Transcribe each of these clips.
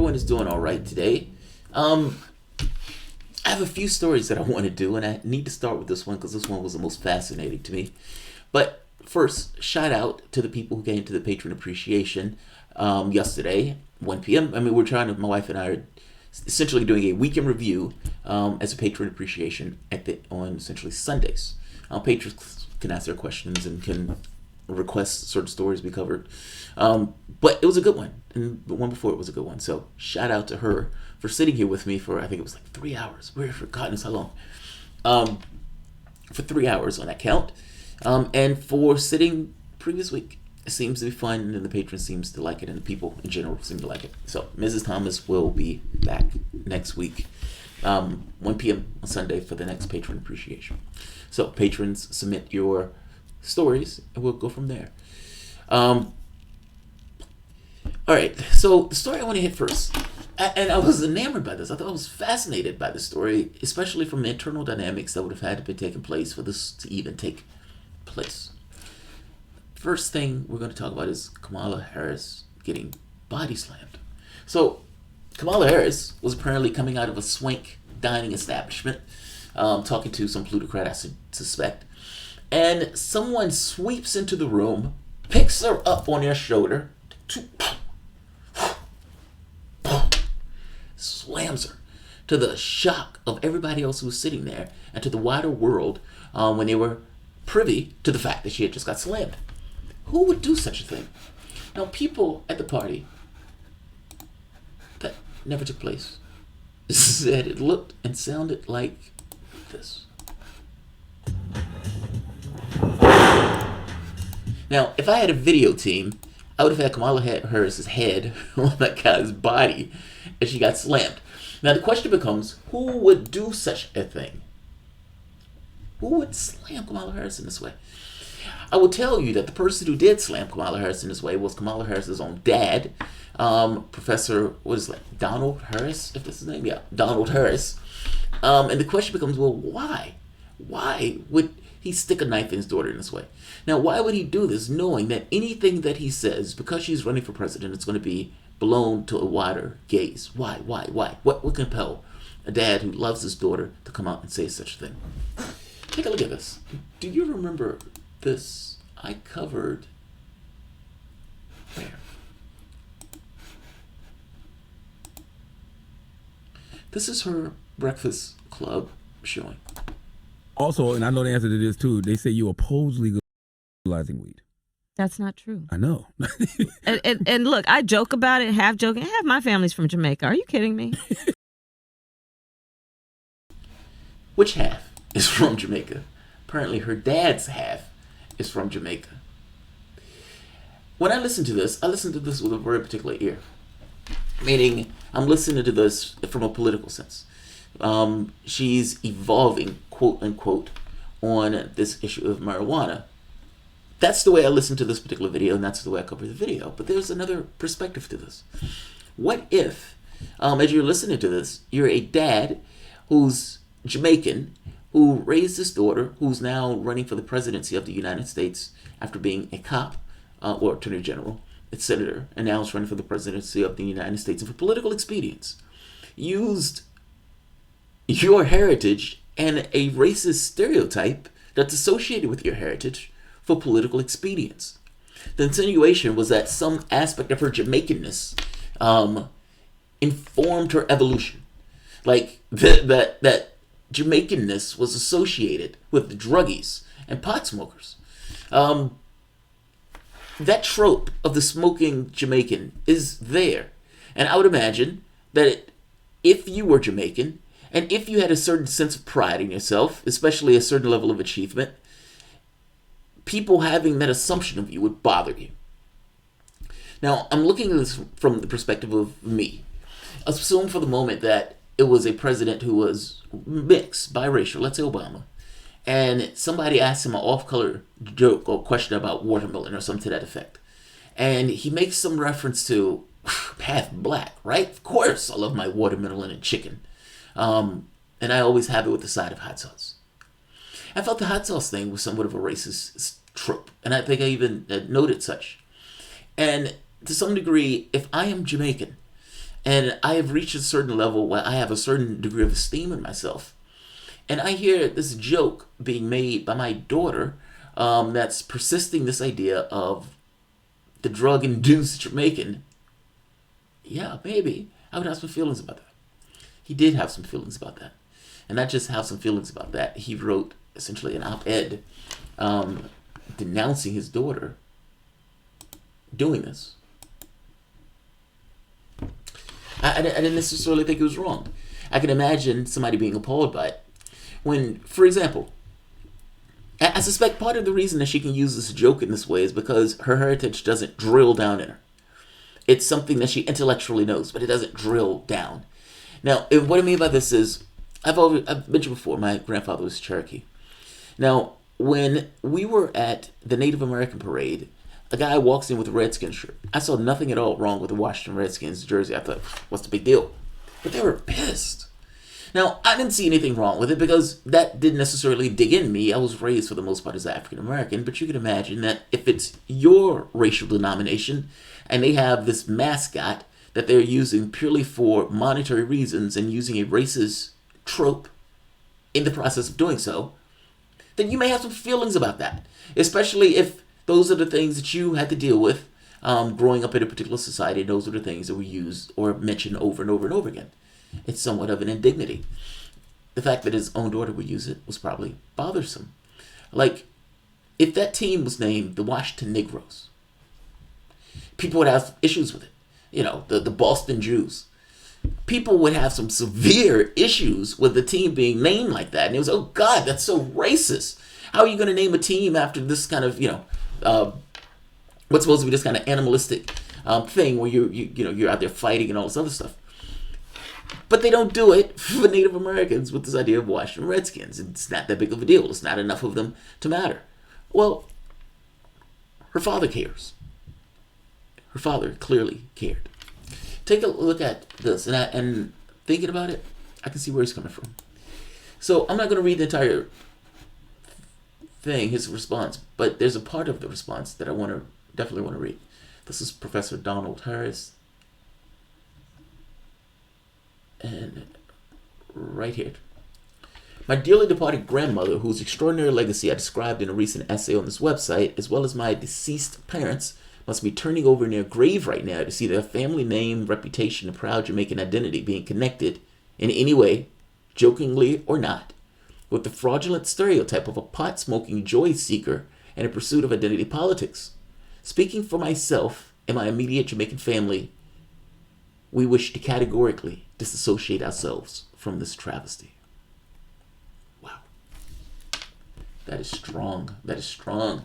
everyone is doing all right today. I have a few stories that I want to do, and I need to start with this one because this one was the most fascinating to me. But first, shout out to the people who came to the patron appreciation yesterday, 1 p.m. I mean, my wife and I are essentially doing a weekend review as a patron appreciation on essentially Sundays. Patrons can ask their questions and can request certain stories be covered. But it was a good one, and the one before it was a good one. So shout out to her for sitting here with me for, I think it was like 3 hours. We've forgotten how long. For 3 hours on that count. And for sitting previous week. It seems to be fun, and the patrons seems to like it, and the people in general seem to like it. So Mrs. Thomas will be back next week, 1 p.m. on Sunday for the next patron appreciation. So patrons, submit your stories, and we'll go from there. All right, so the story I want to hit first, and I was enamored by this. I thought I was fascinated by the story, especially from the internal dynamics that would have had to be taking place for this to even take place. First thing we're going to talk about is Kamala Harris getting body slammed. So Kamala Harris was apparently coming out of a swank dining establishment, talking to some plutocrat, I suspect, and someone sweeps into the room, picks her up on their shoulder, slams her, to the shock of everybody else who was sitting there and to the wider world when they were privy to the fact that she had just got slammed. Who would do such a thing? Now, people at the party that never took place said it looked and sounded like this. Now, if I had a video team, I would have had Kamala Harris's head on that guy's body as she got slammed. Now, the question becomes, who would do such a thing? Who would slam Kamala Harris in this way? I will tell you that the person who did slam Kamala Harris in this way was Kamala Harris's own dad, Professor, Donald Harris, if that's his name? Yeah, Donald Harris. And the question becomes, well, why? Why would he stick a knife in his daughter in this way? Now, why would he do this knowing that anything that he says, because she's running for president, it's going to be blown to a wider gaze? Why? What would compel a dad who loves his daughter to come out and say such a thing? Take a look at this. Do you remember this? I covered where? This is her Breakfast Club showing. Also, and I know the answer to this too, they say you oppose legalizing weed. That's not true. I know. and look, I joke about it, half joking. Half my family's from Jamaica. Are you kidding me? Which half is from Jamaica? Apparently her dad's half is from Jamaica. When I listen to this with a very particular ear. Meaning, I'm listening to this from a political sense. She's evolving, quote unquote, on this issue of marijuana. That's the way I listen to this particular video, and that's the way I cover the video. But there's another perspective to this. What if, as you're listening to this, you're a dad who's Jamaican, who raised his daughter, who's now running for the presidency of the United States after being a cop, or attorney general, a senator, and now is running for the presidency of the United States, and for political expedience, used your heritage and a racist stereotype that's associated with your heritage for political expedience. The insinuation was that some aspect of her Jamaicanness informed her evolution. Like, that Jamaicanness was associated with the druggies and pot smokers. That trope of the smoking Jamaican is there. And I would imagine that if you were Jamaican, and if you had a certain sense of pride in yourself, especially a certain level of achievement, people having that assumption of you would bother you. Now, I'm looking at this from the perspective of me. Assume for the moment that it was a president who was mixed, biracial, let's say Obama, and somebody asked him an off-color joke or question about watermelon or something to that effect. And he makes some reference to half black, right? Of course, I love my watermelon and chicken. And I always have it with the side of hot sauce. I felt the hot sauce thing was somewhat of a racist trope, and I think I even noted such. And to some degree, if I am Jamaican, And I have reached a certain level where I have a certain degree of esteem in myself. And I hear this joke being made by my daughter that's persisting this idea of the drug-induced Jamaican. Yeah, maybe. I would have some feelings about that. He did have some feelings about that. And not just have some feelings about that. He wrote essentially an op-ed denouncing his daughter doing this. I didn't necessarily think it was wrong. I can imagine somebody being appalled by it. When, for example, I suspect part of the reason that she can use this joke in this way is because her heritage doesn't drill down in her. It's something that she intellectually knows, but it doesn't drill down. Now, what I mean by this is, I've mentioned before, my grandfather was Cherokee. Now, when we were at the Native American parade, a guy walks in with a Redskin shirt. I saw nothing at all wrong with the Washington Redskins jersey. I thought, what's the big deal? But they were pissed. Now, I didn't see anything wrong with it because that didn't necessarily dig in me. I was raised for the most part as African American, but you can imagine that if it's your racial denomination and they have this mascot that they're using purely for monetary reasons and using a racist trope in the process of doing so, then you may have some feelings about that, especially if those are the things that you had to deal with growing up in a particular society. Those are the things that were used or mentioned over and over and over again. It's somewhat of an indignity. The fact that his own daughter would use it was probably bothersome. Like, if that team was named the Washington Negroes, people would have issues with it. You know, the Boston Jews. People would have some severe issues with the team being named like that. And it was, oh God, that's so racist. How are you going to name a team after this kind of, what's supposed to be this kind of animalistic thing where you're out there fighting and all this other stuff? But they don't do it for Native Americans with this idea of Washington Redskins. It's not that big of a deal. It's not enough of them to matter. Well, her father cares. Her father clearly cared. Take a look at this, and thinking about it, I can see where he's coming from. So I'm not going to read the entire thing, his response, but there's a part of the response that I definitely want to read. This is Professor Donald Harris. And right here. My dearly departed grandmother, whose extraordinary legacy I described in a recent essay on this website, as well as my deceased parents, must be turning over in their grave right now to see their family name, reputation, and proud Jamaican identity being connected in any way, jokingly or not, with the fraudulent stereotype of a pot-smoking joy seeker and a pursuit of identity politics. Speaking for myself and my immediate Jamaican family, we wish to categorically disassociate ourselves from this travesty. Wow. That is strong. That is strong.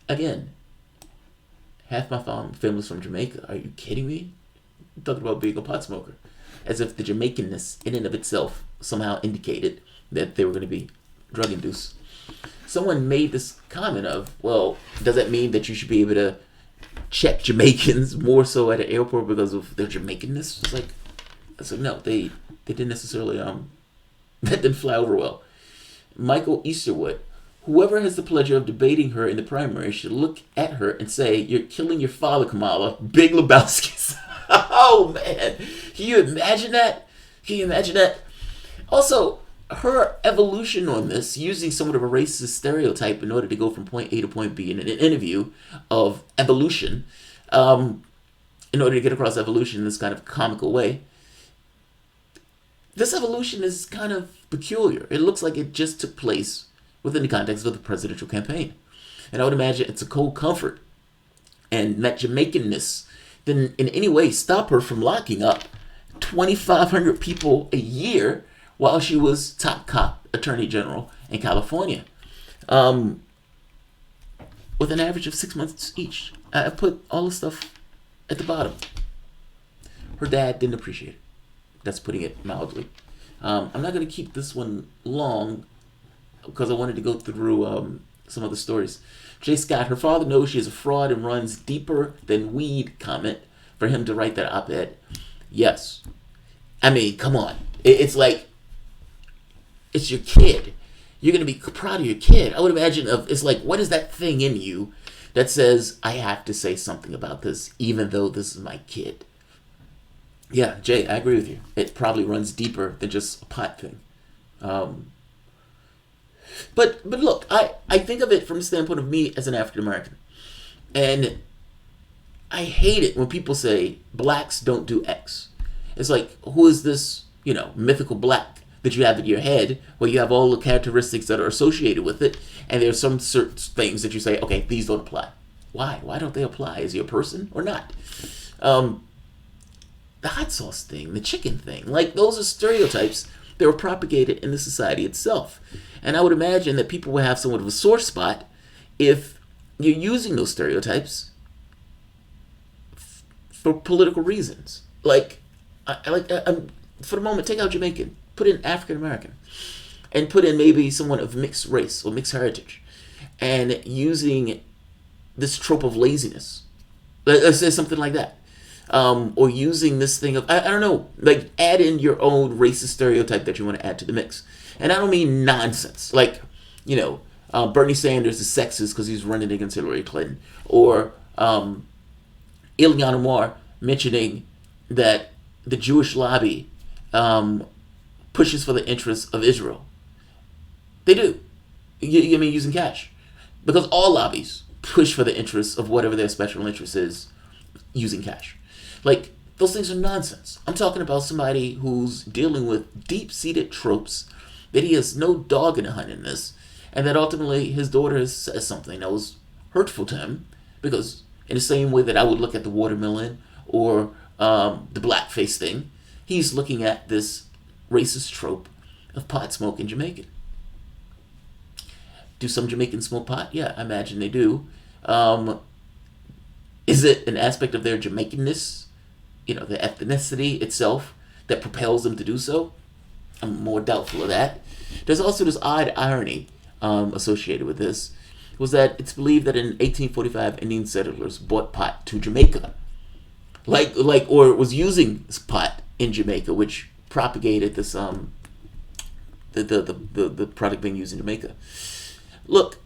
Again, half my family's from Jamaica. Are you kidding me? I'm talking about being a pot smoker. As if the Jamaicanness in and of itself somehow indicated that they were going to be drug induced. Someone made this comment of, well, does that mean that you should be able to check Jamaicans more so at an airport because of their Jamaicanness? It's like, so no, they didn't necessarily, that didn't fly over well. Michael Easterwood, whoever has the pleasure of debating her in the primary should look at her and say, you're killing your father, Kamala. Big Lebowski's. Oh, man. Can you imagine that? Can you imagine that? Also, her evolution on this, using somewhat of a racist stereotype in order to go from point A to point B in an interview of evolution, in order to get across evolution in this kind of comical way, this evolution is kind of peculiar. It looks like it just took place within the context of the presidential campaign. And I would imagine it's a cold comfort. And that Jamaicanness didn't in any way stop her from locking up 2,500 people a year while she was top cop attorney general in California, with an average of 6 months each. I put all the stuff at the bottom. Her dad didn't appreciate it. That's putting it mildly. I'm not going to keep this one long because I wanted to go through some other stories. Jay Scott, her father knows she is a fraud and runs deeper than weed comment for him to write that op-ed. Yes. I mean, come on. It's like, it's your kid. You're going to be proud of your kid. I would imagine it's like, what is that thing in you that says, I have to say something about this, even though this is my kid? Yeah, Jay, I agree with you. It probably runs deeper than just a pot thing. Um, but look, I think of it from the standpoint of me as an African American, and I hate it when people say blacks don't do X. It's like, who is this, mythical black that you have in your head where you have all the characteristics that are associated with it, and there's some certain things that you say, okay, these don't apply. Why? Why don't they apply? Is he a person or not? The hot sauce thing, the chicken thing, like those are stereotypes that were propagated in the society itself. And I would imagine that people will have somewhat of a sore spot if you're using those stereotypes for political reasons. For the moment, take out Jamaican, put in African American, and put in maybe someone of mixed race or mixed heritage, and using this trope of laziness. Let's say something like that. Or using this thing of, I don't know, like add in your own racist stereotype that you want to add to the mix. And I don't mean nonsense. Like, Bernie Sanders is sexist because he's running against Hillary Clinton. Or Ilhan Omar mentioning that the Jewish lobby pushes for the interests of Israel. They do. I mean, using cash. Because all lobbies push for the interests of whatever their special interest is using cash. Like, those things are nonsense. I'm talking about somebody who's dealing with deep-seated tropes that he has no dog in the hunt in this, and that ultimately his daughter says something that was hurtful to him, because in the same way that I would look at the watermelon or the blackface thing, he's looking at this racist trope of pot smoke in Jamaica. Do some Jamaicans smoke pot? Yeah, I imagine they do. Is it an aspect of their Jamaicanness, the ethnicity itself, that propels them to do so? I'm more doubtful of that. There's also this odd irony associated with this, was that it's believed that in 1845 Indian settlers brought pot to Jamaica, or was using pot in Jamaica, which propagated this the product being used in Jamaica. Look,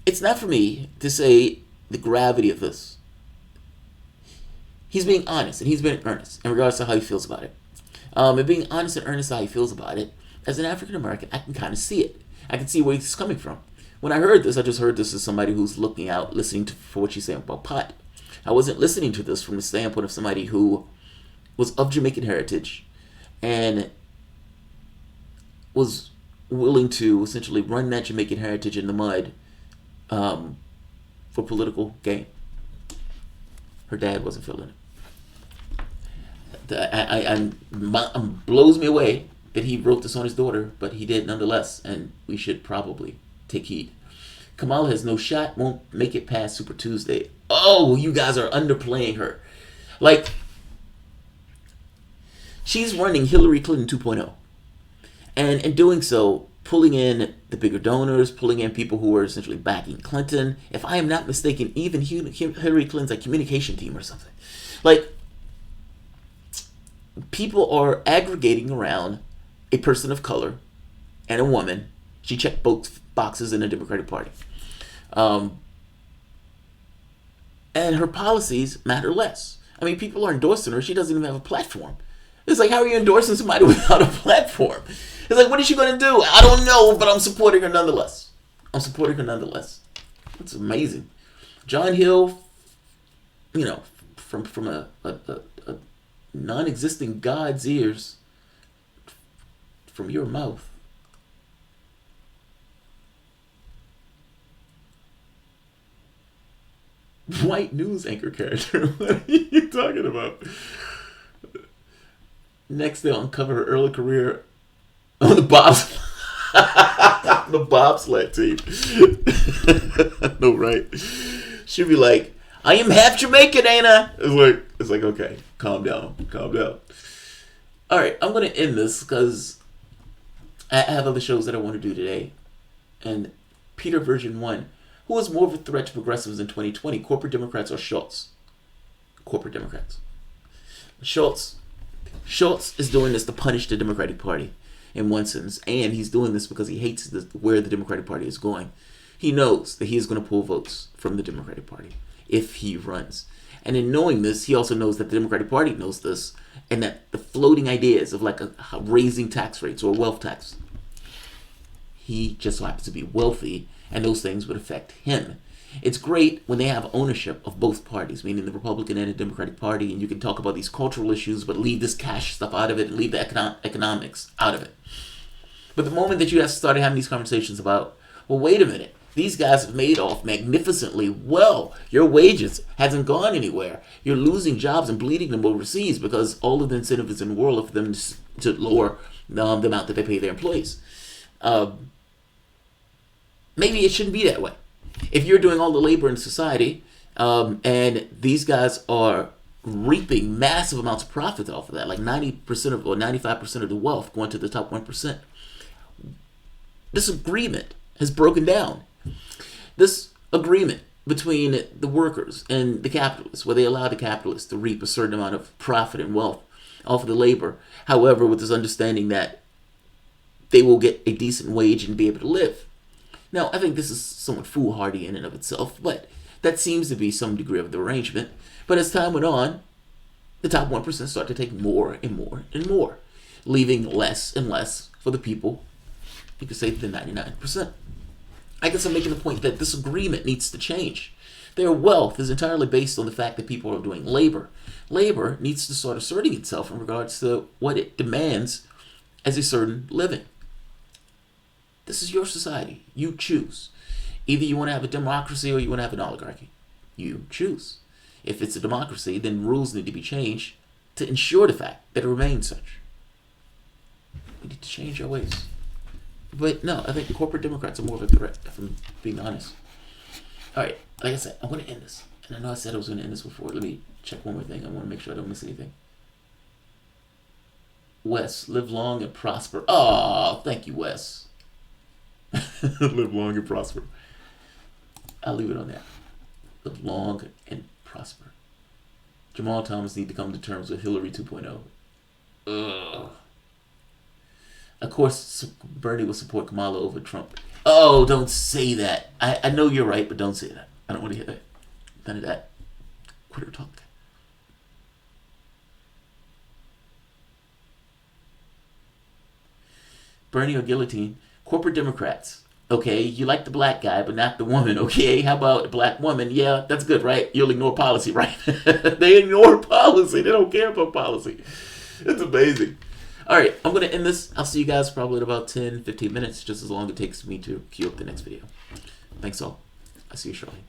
it's not for me to say the gravity of this. He's being honest, and he's being earnest in regards to how he feels about it. And being honest and earnest how he feels about it, as an African American, I can kind of see it. I can see where he's coming from. When I heard this, I just heard this as somebody who's looking out, listening for what she's saying about pot. I wasn't listening to this from the standpoint of somebody who was of Jamaican heritage and was willing to essentially run that Jamaican heritage in the mud for political gain. Her dad wasn't feeling it. Blows me away that he wrote this on his daughter, but he did nonetheless, and we should probably take heed. Kamala has no shot, won't make it past Super Tuesday. Oh, you guys are underplaying her. Like, she's running Hillary Clinton 2.0. And in doing so, pulling in the bigger donors, pulling in people who are essentially backing Clinton. If I am not mistaken, even Hillary Clinton's like communication team or something. Like, people are aggregating around a person of color and a woman. She checked both boxes in the Democratic Party. And her policies matter less. I mean, people are endorsing her. She doesn't even have a platform. It's like, how are you endorsing somebody without a platform? It's like, what is she going to do? I don't know, but I'm supporting her nonetheless. That's amazing. John Hill, from a non-existing God's ears, from your mouth. White news anchor character. What are you talking about? Next, they'll uncover her early career on the bobsled team. No, right? She'll be like, I am half Jamaican, ain't I? It's like, okay, calm down. All right, I'm gonna end this because I have other shows that I want to do today. And Peter version 1. Who was more of a threat to progressives in 2020, corporate Democrats or Schultz? Corporate Democrats. Schultz is doing this to punish the Democratic Party in one sense, and he's doing this because he hates where the Democratic Party is going. He knows that he is going to pull votes from the Democratic Party if he runs. And in knowing this, he also knows that the Democratic Party knows this, and that the floating ideas of like raising tax rates or wealth tax, he just so happens to be wealthy, and those things would affect him. It's great when they have ownership of both parties, meaning the Republican and the Democratic Party, and you can talk about these cultural issues, but leave this cash stuff out of it, and leave the economics out of it. But the moment that you have started having these conversations about, well, wait a minute, these guys have made off magnificently well. Your wages hasn't gone anywhere. You're losing jobs and bleeding them overseas because all of the incentives in the world are for them to lower the amount that they pay their employees. Maybe it shouldn't be that way. If you're doing all the labor in society, and these guys are reaping massive amounts of profit off of that, like 90% of or 95% of the wealth going to the top 1%, this agreement has broken down. This agreement between the workers and the capitalists, where they allow the capitalists to reap a certain amount of profit and wealth off of the labor, however, with this understanding that they will get a decent wage and be able to live. Now, I think this is somewhat foolhardy in and of itself, but that seems to be some degree of the arrangement. But as time went on, the top 1% started to take more and more and more, leaving less and less for the people, you could say the 99%. I guess I'm making the point that this agreement needs to change. Their wealth is entirely based on the fact that people are doing labor. Labor needs to start asserting itself in regards to what it demands as a certain living. This is your society. You choose. Either you want to have a democracy or you want to have an oligarchy. You choose. If it's a democracy, then rules need to be changed to ensure the fact that it remains such. We need to change our ways. But no, I think corporate Democrats are more of a threat, if I'm being honest. All right, like I said, I'm going to end this. And I know I said I was going to end this before. Let me check one more thing. I want to make sure I don't miss anything. Wes, live long and prosper. Oh, thank you, Wes. Live long and prosper. I'll leave it on that. Live long and prosper. Jamarl Thomas need to come to terms with Hillary 2.0. Ugh. Of course, Bernie will support Kamala over Trump. Oh, don't say that. I know you're right, but don't say that. I don't want to hear that. None of that. Quit her talk. Bernie or guillotine. Corporate Democrats. Okay, you like the black guy, but not the woman. Okay, how about the black woman? Yeah, that's good, right? You'll ignore policy, right? They ignore policy. They don't care about policy. It's amazing. All right, I'm going to end this. I'll see you guys probably in about 10, 15 minutes, just as long as it takes me to queue up the next video. Thanks all. I'll see you shortly.